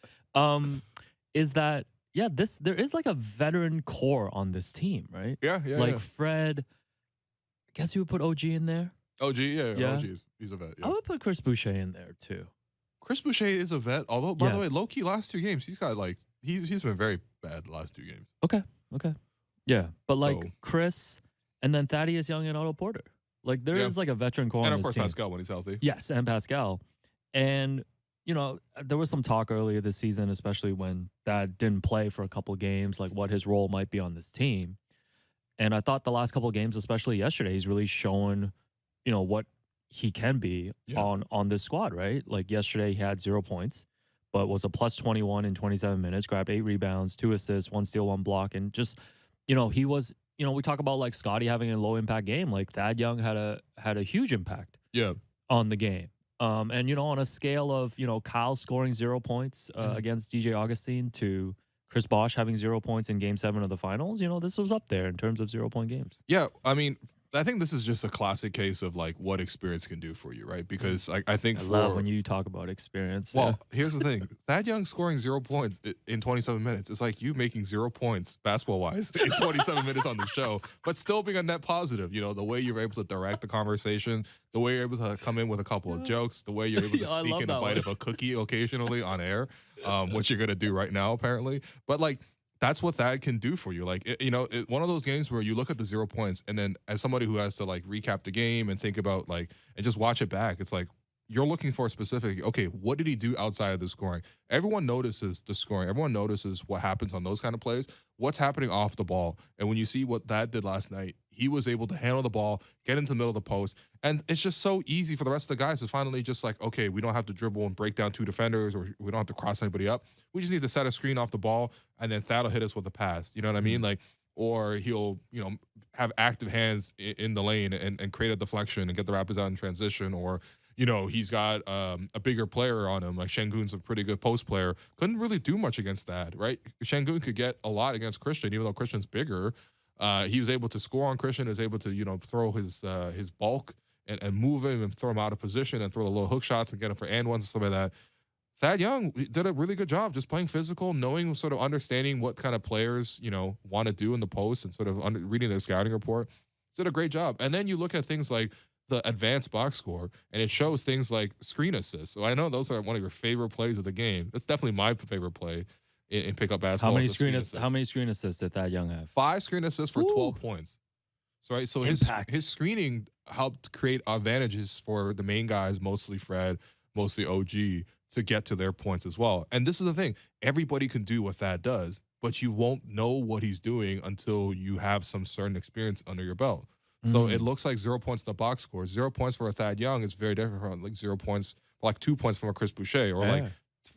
Is that, there is like a veteran core on this team, right? Yeah. Like Fred, I guess you would put OG in there. OG, Yeah. OG he's a vet. Yeah. I would put Chris Boucher in there too. Chris Boucher is a vet. Although, by the way, Yes. low key last two games, he's got he's been very bad the last two games. Okay. Yeah, but like So- Chris and then Thaddeus Young and Otto Porter. Like there is Yeah. like a veteran core And on of this course team. Pascal when he's healthy. Yes, and Pascal. And, there was some talk earlier this season, especially when Thad didn't play for a couple of games, like what his role might be on this team. And I thought the last couple of games, especially yesterday, he's really shown, what he can be on this squad, right? Like yesterday he had 0 points, but was a plus 21 in 27 minutes, grabbed 8 rebounds, 2 assists, 1 steal, 1 block. And just, he was, we talk about like Scottie having a low impact game. Like Thad Young had a huge impact on the game. And, on a scale of, Kyle scoring 0 points against DJ Augustine to Chris Bosh having 0 points in Game 7 of the finals, this was up there in terms of 0-point games. Yeah, I mean, I think this is just a classic case of like what experience can do for you, right? Because I think I love when you talk about experience. Well, here's the thing. Thad Young scoring 0 points in 27 minutes. It's like you making 0 points basketball-wise in 27 minutes on the show, but still being a net positive. The way you're able to direct the conversation, the way you're able to come in with a couple of jokes, the way you're able to I sneak love in a that bite one. of a cookie occasionally on air, which you're going to do right now, apparently. But, like, that's what Thad can do for you. Like, one of those games where you look at the 0 points and then as somebody who has to, like, recap the game and think about, like, and just watch it back, it's like, you're looking for specific, okay, what did he do outside of the scoring? Everyone notices the scoring. Everyone notices what happens on those kind of plays. What's happening off the ball? And when you see what Thad did last night, he was able to handle the ball, get into the middle of the post. And it's just so easy for the rest of the guys to finally just like, okay, we don't have to dribble and break down 2 defenders or we don't have to cross anybody up. We just need to set a screen off the ball and then Thad will hit us with a pass. You know what I mean? Like, or he'll, have active hands in the lane and create a deflection and get the Raptors out in transition or, he's got a bigger player on him. Like Şengün's a pretty good post player. Couldn't really do much against that, right? Şengün could get a lot against Christian, even though Christian's bigger. He was able to score on Christian, is able to, throw his bulk and move him and throw him out of position and throw the little hook shots and get him for and ones and stuff like that. Thad Young did a really good job just playing physical, knowing, sort of understanding what kind of players, want to do in the post and sort of reading their scouting report. Did a great job. And then you look at things like the advanced box score, and it shows things like screen assists. So I know those are one of your favorite plays of the game. That's definitely my favorite play in pickup basketball. How many screen assists did Thad Young have? 5 screen assists for 12 points. So his screening helped create advantages for the main guys, mostly Fred, mostly OG, to get to their points as well. And this is the thing. Everybody can do what Thad does, but you won't know what he's doing until you have some certain experience under your belt. So it looks like 0 points in the box score. 0 points for a Thad Young is very different from like 0 points, like 2 points from a Chris Boucher, or like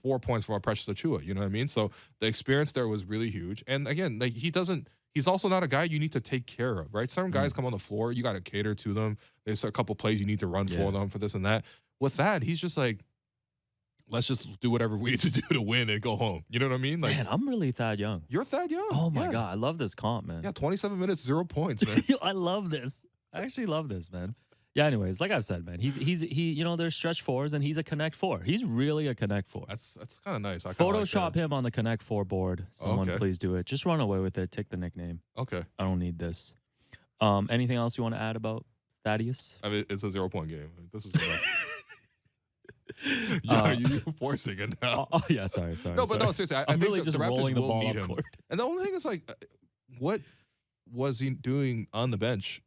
4 points from a Precious Achiuwa. You know what I mean? So the experience there was really huge. And again, like he's also not a guy you need to take care of, right? Some guys come on the floor, you got to cater to them. There's a couple plays you need to run for them for this and that. With that, he's just like, let's just do whatever we need to do to win and go home. You know what I mean? Like, Man, I'm really Thad Young. You're Thad Young. Oh my God, I love this comp, man. Yeah, 27 minutes, 0 points, man. I love this. I actually love this, man. Yeah. Anyways, like I've said, man, he there's stretch fours and he's a connect four. He's really a connect four. That's kind of nice. Photoshop him on the connect four board. Someone please do it. Just run away with it. Take the nickname. Okay. I don't need this. Anything else you want to add about Thaddeus? I mean, it's a 0 point game. This is. Yeah, you're forcing it now. Oh yeah, sorry. No, but no, seriously, I think really the just Raptors rolling the will ball need up him. court. And the only thing is, like, what was he doing on the bench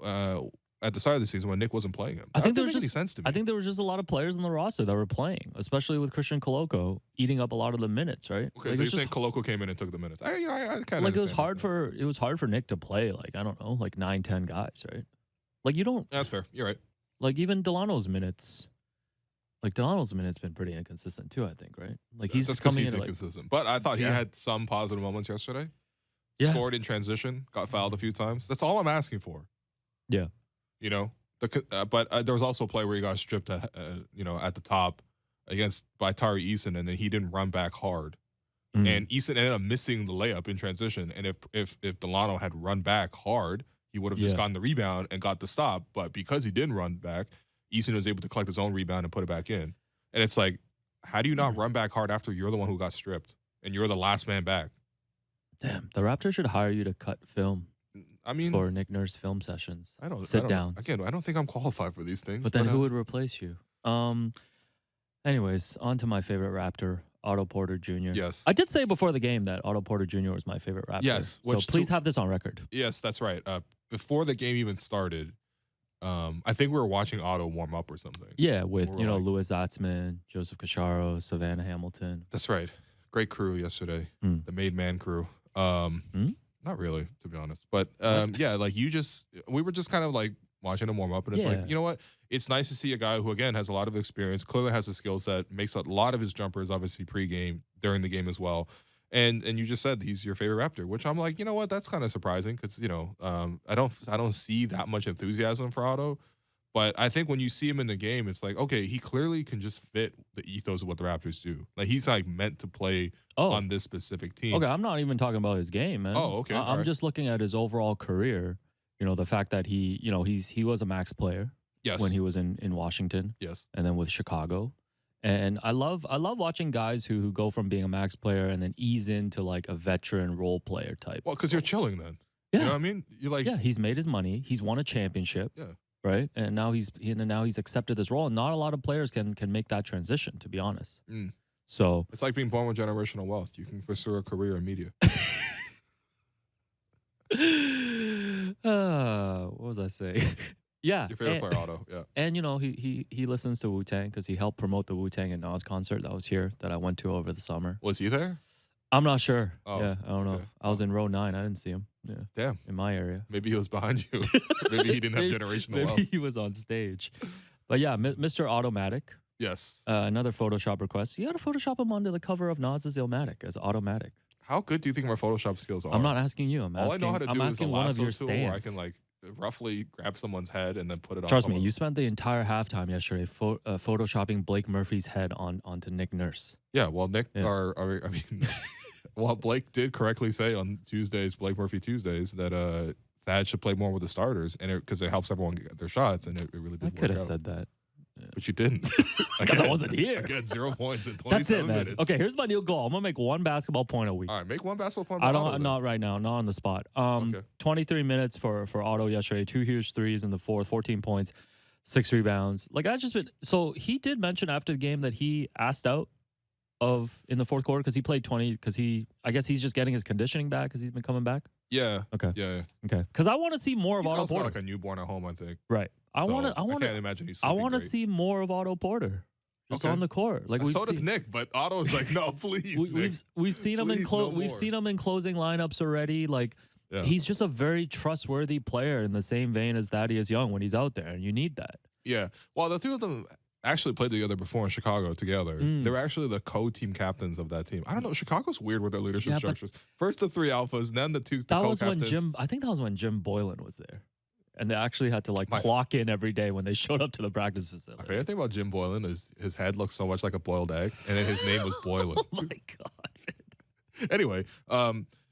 at the start of the season when Nick wasn't playing him? I think there doesn't was make any sense to me. I think there was just a lot of players on the roster that were playing, especially with Christian Koloko eating up a lot of the minutes, right? Okay, like, so you're saying Koloko came in and took the minutes. I kind of like it was hard for Nick to play, like, I don't know, like 9-10 guys, right? Like you don't. That's fair. You're right. Like even Delano's minutes. Like Delano's minutes been pretty inconsistent too, I think, right? Like that's because he's in inconsistent. But I thought he had some positive moments yesterday. Yeah. Scored in transition, got fouled a few times. That's all I'm asking for. Yeah. But there was also a play where he got stripped, at the top by Tari Eason, and then he didn't run back hard. And Eason ended up missing the layup in transition. And if Delano had run back hard, he would have just gotten the rebound and got the stop. But because he didn't run back, Eason was able to collect his own rebound and put it back in. And it's like, how do you not run back hard after you're the one who got stripped and you're the last man back? Damn, the Raptors should hire you to cut film. I mean, for Nick Nurse film sessions. I don't sit down. Again, I don't think I'm qualified for these things. But then who would replace you? Anyways, on to my favorite Raptor, Otto Porter Jr. Yes. I did say before the game that Otto Porter Jr. was my favorite Raptor. Yes. So please have this on record. Yes, that's right. Before the game even started, I think we were watching Otto warm up or something. Yeah, with, Louis Zatzman, Joseph Cacharo, Savannah Hamilton. That's right. Great crew yesterday. The Made Man crew. Not really, to be honest. But yeah, like we were just kind of like watching him warm up, and it's like, you know what? It's nice to see a guy who, again, has a lot of experience, clearly has a skill set, makes a lot of his jumpers, obviously, pre-game, during the game as well. And you just said he's your favorite Raptor, which I'm like, you know what? That's kind of surprising because, I don't see that much enthusiasm for Otto. But I think when you see him in the game, it's like, okay, he clearly can just fit the ethos of what the Raptors do. Like, he's like meant to play on this specific team. Okay, I'm not even talking about his game, man. Oh, okay. I'm just looking at his overall career. The fact that he was a max player. Yes. When he was in Washington. Yes. And then with Chicago. And I love watching guys who go from being a max player and then ease into like a veteran role player type. Well, because you're chilling then. Yeah. You know what I mean? You're like, yeah, he's made his money. He's won a championship. Yeah. Right. And now he's accepted this role. And not a lot of players can make that transition, to be honest. So it's like being born with generational wealth. You can pursue a career in media. What was I saying? Yeah. Your favorite player, Otto. Yeah. And, he listens to Wu-Tang because he helped promote the Wu-Tang and Nas concert that was here that I went to over the summer. Was he there? I'm not sure. Oh, yeah, I don't know. okay. I was in row 9. I didn't see him. Yeah. Damn. In my area. Maybe he was behind you. Maybe he didn't have generational wealth. Maybe he was on stage. But yeah, Mr. Automatic. Yes. Another Photoshop request. You got to Photoshop him onto the cover of Nas's Illmatic as Automatic. How good do you think my Photoshop skills are? I'm not asking you. I'm All asking, I know how to do is a one of lasso your tool stands. where I can like roughly grab someone's head and then put it on. Trust me, you spent the entire halftime yesterday photoshopping Blake Murphy's head onto Nick Nurse. Yeah, well, well, Blake did correctly say on Tuesdays, Blake Murphy Tuesdays, that Thad should play more with the starters, and because it helps everyone get their shots, and it really did. I could have said that. But you didn't. Because I wasn't here. Again, 0 points in 27 That's it, man. minutes. Okay, here's my new goal. I'm going to make one basketball point a week. All right, make one basketball point. Not right now, not on the spot. Okay. 23 minutes for Otto yesterday, 2 huge threes in the fourth, 14 points, 6 rebounds. Like, so he did mention after the game that he asked out in the fourth quarter because he played 20, I guess he's just getting his conditioning back because he's been coming back. Yeah. Okay. Yeah. Okay. Because I want to see more of Otto Porter. Like a newborn at home, I think. Right. I can't imagine he's. I want to see more of Otto Porter, just on the court. Like so does Nick, but Otto's like, no, please. We've seen him we've seen him in closing lineups already. Like he's just a very trustworthy player in the same vein as Thaddeus Young when he's out there, and you need that. Yeah. Well, the two of them actually played together before in Chicago together. They were actually the co-team captains of that team. I don't know. Chicago's weird with their leadership structures. First the 3 alphas, then the two co-captains. I think that was when Jim Boylan was there. And they actually had to clock in every day when they showed up to the practice facility. Okay, the thing about Jim Boylan is his head looks so much like a boiled egg, and then his name was Boylan. Oh my God. Anyway,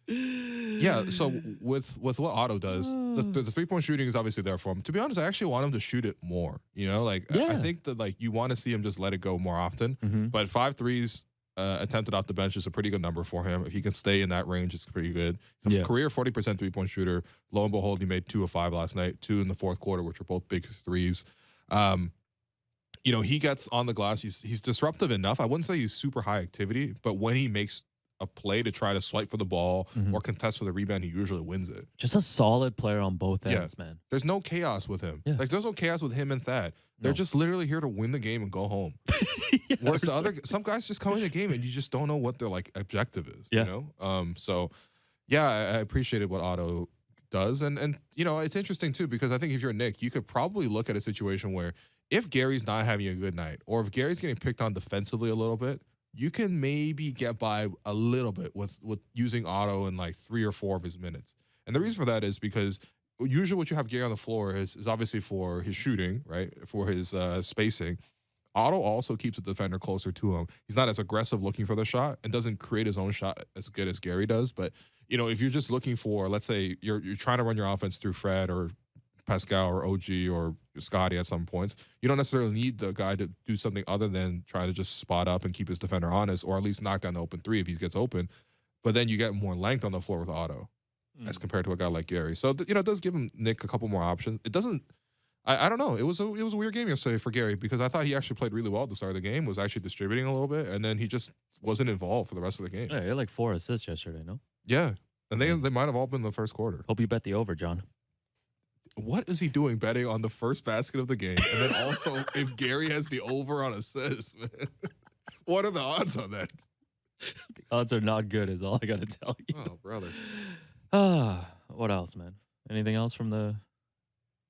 yeah. So with what Otto does, the 3-point shooting is obviously there for him. To be honest, I actually want him to shoot it more. I think that you want to see him just let it go more often. But 5 threes attempted off the bench is a pretty good number for him. If he can stay in that range, it's pretty good. He's a career 40% 3-point shooter. Lo and behold, he made 2 of 5 last night, 2 in the fourth quarter, which were both big threes. He gets on the glass. He's disruptive enough. I wouldn't say he's super high activity, but when he makes a play to try to swipe for the ball or contest for the rebound, he usually wins it. Just a solid player on both ends, man. There's no chaos with him. Yeah. There's no chaos with him and Thad. They're just literally here to win the game and go home. Whereas some guys just come in the game and you just don't know what their objective is. Yeah. So yeah, I appreciated what Otto does. And it's interesting too, because I think if you're Nick, you could probably look at a situation where if Gary's not having a good night, or if Gary's getting picked on defensively a little bit, you can maybe get by a little bit with using Otto in 3 or 4 of his minutes. And the reason for that is because usually what you have Gary on the floor is obviously for his shooting, right? For his spacing. Otto also keeps the defender closer to him. He's not as aggressive looking for the shot and doesn't create his own shot as good as Gary does. But, if you're just looking for, let's say you're trying to run your offense through Fred or Pascal or OG or Scottie at some points, you don't necessarily need the guy to do something other than try to just spot up and keep his defender honest, or at least knock down the open 3 if he gets open. But then you get more length on the floor with Otto as compared to a guy like Gary. So, it does give Nick a couple more options. It doesn't, I don't know. It was a weird game yesterday for Gary because I thought he actually played really well at the start of the game, was actually distributing a little bit, and then he just wasn't involved for the rest of the game. Yeah, he had 4 assists yesterday, no? Yeah. And they might have all been the first quarter. Hope you bet the over, John. What is he doing betting on the first basket of the game? And then also if Gary has the over on assists, man. What are the odds on that? The odds are not good is all I got to tell you. Oh, brother. What else, man? Anything else from the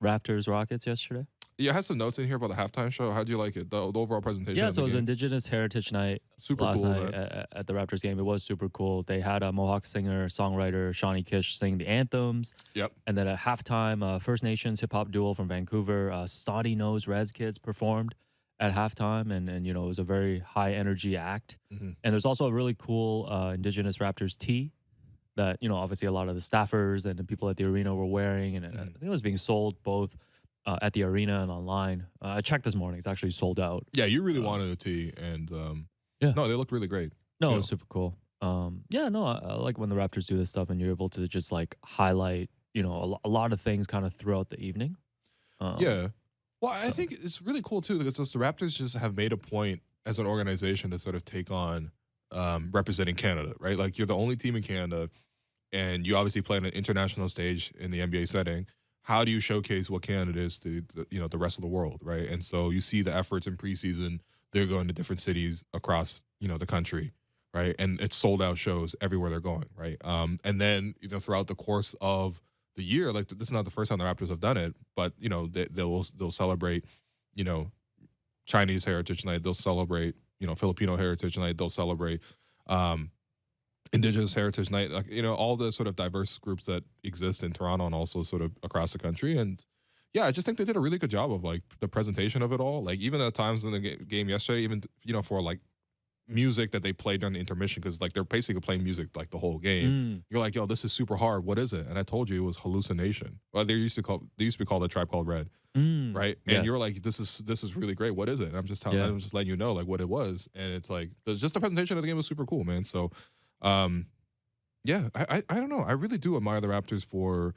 Raptors-Rockets yesterday? Yeah, I had some notes in here about the halftime show. How'd you like it? The overall presentation? Yeah, so it was Indigenous Heritage Night last night at the Raptors game. It was super cool. They had a Mohawk singer, songwriter, Shawnee Kish, sing the anthems. Yep. And then at halftime, First Nations hip-hop duo from Vancouver, Stoddy Knows Reds Kids performed at halftime. And it was a very high-energy act. And there's also a really cool Indigenous Raptors tee that, obviously a lot of the staffers and the people at the arena were wearing. And I think it was being sold both at the arena and online. I checked this morning. It's actually sold out. Yeah, you really wanted a tee. And no, they looked really great. No, it was super cool. I like when the Raptors do this stuff and you're able to just highlight, a lot of things kind of throughout the evening. Yeah. Well, I think it's really cool too because the Raptors just have made a point as an organization to sort of take on representing Canada, right? Like you're the only team in Canada and you obviously play on an international stage in the NBA setting. How do you showcase what Canada is to the rest of the world, right? And so you see the efforts in preseason. They're going to different cities across the country, right? And it's sold out shows everywhere they're going, right? And then throughout the course of the year, like this is not the first time the Raptors have done it, but they'll celebrate Chinese Heritage Night. They'll celebrate Filipino Heritage Night. They'll celebrate Indigenous Heritage Night, like, all the sort of diverse groups that exist in Toronto and also sort of across the country. And yeah, I just think they did a really good job of like the presentation of it all. Like even at times in the game yesterday, even for like music that they played during the intermission, because like they're basically playing music like the whole game. You're like, yo, this is super hard. What is it? And I told you it was Hallucination. Well, they used to be called A Tribe Called Red, right? And you're like, this is really great. What is it? And I'm just I'm just letting you know like what it was. And it's like just the presentation of the game was super cool, man. So, yeah, I don't know. I really do admire the Raptors for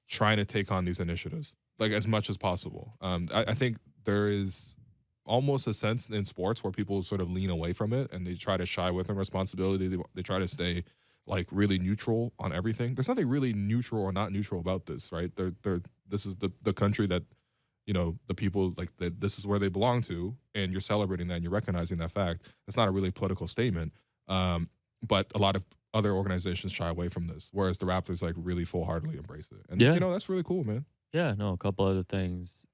trying to take on these initiatives like as much as possible. I think there is almost a sense in sports where people sort of lean away from it and they try to shy away from responsibility. They try to stay like really neutral on everything. There's nothing really neutral or not neutral about this, right? This is the country that, the people like that. This is where they belong to, and you're celebrating that and you're recognizing that fact. It's not a really political statement, but a lot of other organizations shy away from this, whereas the Raptors like really full-heartedly embrace it. And that's really cool, man. Yeah, no, a couple other things.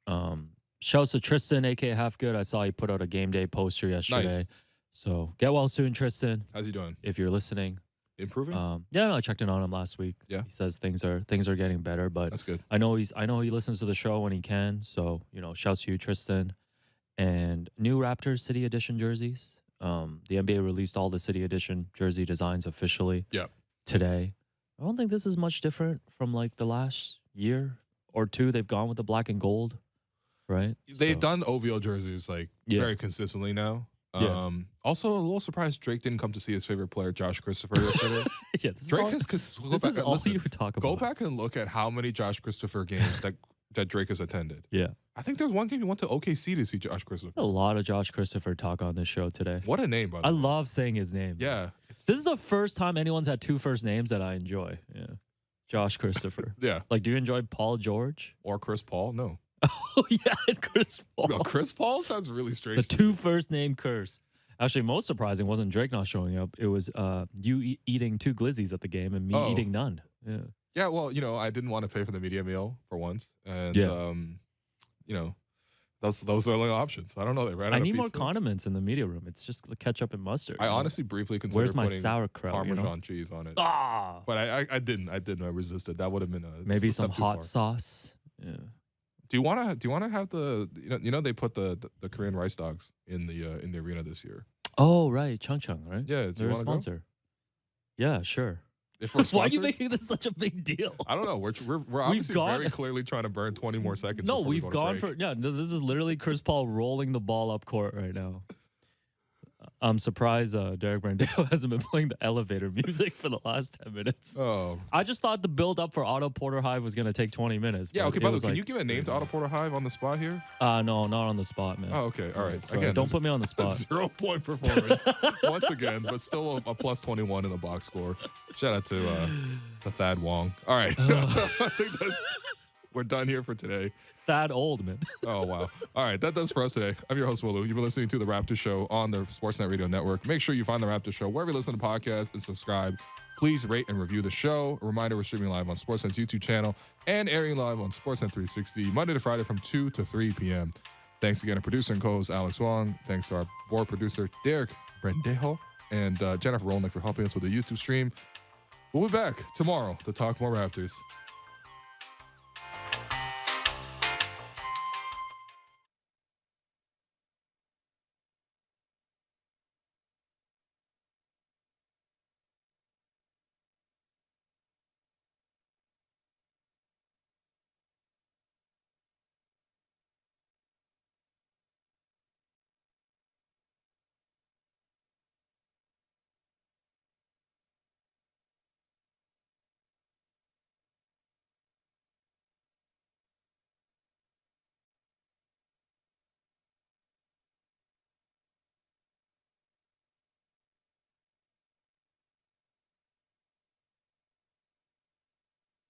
Shouts to Tristan, a.k.a. Half Good. I saw he put out a game day poster yesterday. Nice. So get well soon, Tristan. How's he doing? If you're listening. Improving? Yeah, no, I checked in on him last week. Yeah. He says things are getting better, but That's good. I know he listens to the show when he can. So, shouts to you, Tristan. And new Raptors City Edition jerseys. The NBA released all the City Edition jersey designs officially today. I don't think this is much different from like the last year or two. They've gone with the black and gold. Right, they've done OVO jerseys like very consistently now. Also, a little surprised Drake didn't come to see his favorite player, Josh Christopher, yesterday. Drake is all you talk about. Go back and look at how many Josh Christopher games that Drake has attended. Yeah, I think there's one game he went to OKC to see Josh Christopher. A lot of Josh Christopher talk on this show today. What a name, by the way. I love saying his name. Yeah, this is the first time anyone's had two first names that I enjoy. Yeah, Josh Christopher. Yeah, like, do you enjoy Paul George or Chris Paul? No. Oh, yeah, and Chris Paul. No, Chris Paul sounds really strange. The two first name curse. Actually, most surprising wasn't Drake not showing up. It was you eating two glizzies at the game and me eating none. Yeah. Yeah, well, I didn't want to pay for the media meal for once. And, those are the only options. I don't know. They ran out of need more pizza. condiments in the media room. It's just ketchup and mustard. I honestly briefly considered Where's my putting sauerkraut, Parmesan cheese on it. Ah! But I didn't. I resisted. That would have been maybe some hot sauce. Yeah. Do you want to have the they put the Korean rice dogs in the arena this year? Oh right, Chung Chung, right? Yeah, they're a sponsor. Yeah, sure. If we're Why are you making this such a big deal? I don't know. We're obviously very clearly trying to burn 20 more seconds. No, we've gone for this is literally Chris Paul rolling the ball up court right now. I'm surprised Derek Brandeo hasn't been playing the elevator music for the last 10 minutes. Oh. I just thought the build up for Otto Porter Hive was going to take 20 minutes. Yeah, okay, by the way, can you give a name to Otto Porter Hive on the spot here? No, not on the spot, man. Oh, okay. All right. Sorry, again, don't put me on the spot. 0-point performance once again, but still a plus 21 in the box score. Shout out to Thad Wong. All right. I think we're done here for today. Thad old, man. Oh, wow. All right. That does for us today. I'm your host, Willow. You've been listening to The Raptors Show on the Sportsnet Radio Network. Make sure you find The Raptors Show wherever you listen to podcasts and subscribe. Please rate and review the show. A reminder, we're streaming live on Sportsnet's YouTube channel and airing live on Sportsnet 360 Monday to Friday from 2 to 3 p.m. Thanks again to producer and co-host Alex Wong. Thanks to our board producer, Derek Brendejo, and Jennifer Rolnick for helping us with the YouTube stream. We'll be back tomorrow to talk more Raptors.